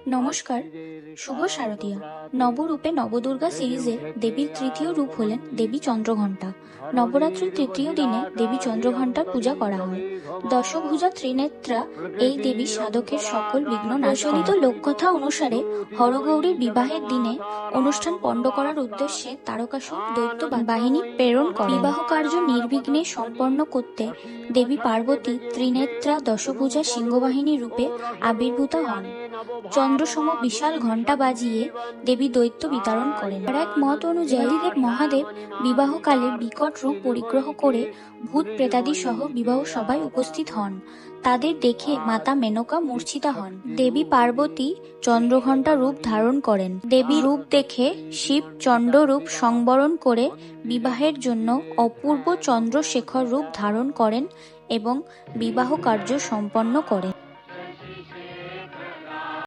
নমস্কার, শুভ শারদীয়া। নবরূপে নবদুর্গা সিরিজে দেবীর তৃতীয় রূপ হলেন দেবী চন্দ্রঘণ্টা। নবরাত্রির তৃতীয় দিনে দেবী চন্দ্রঘণ্টার পূজা করা হয়। দশভুজা ত্রিনেত্রা এই দেবী সাধকের সকল বিঘ্ন নাশ করেন। প্রচলিত লোককথা অনুসারে হরগৌরীর বিবাহের দিনে অনুষ্ঠান পণ্ড করার উদ্দেশ্যে তারকাসুর দৈত্য বাহিনী প্রেরণ করেন। বিবাহ কার্য নির্বিঘ্নে সম্পন্ন করতে দেবী পার্বতী ত্রিনেত্রা দশভুজা সিংহবাহিনী রূপে আবির্ভূত হন। চন্দ্রসম বিশাল ঘণ্টা বাজিয়ে দেবী দৈত্য বিতরণ করেন। আর এক মত অনুযায়ী দেব মহাদেব বিবাহকালে বিকট রূপ পরিগ্রহ করে ভূত প্রেতাদি সহ বিবাহ সভায় উপস্থিত হন। তাদের দেখে মাতা মেনকা মূর্ছিতা হন। দেবী পার্বতী চন্দ্রঘণ্টা রূপ ধারণ করেন। দেবী রূপ দেখে শিব চণ্ড রূপ সংবরণ করে বিবাহের জন্য অপূর্ব চন্দ্রশেখর রূপ ধারণ করেন এবং বিবাহ কার্য সম্পন্ন করেন।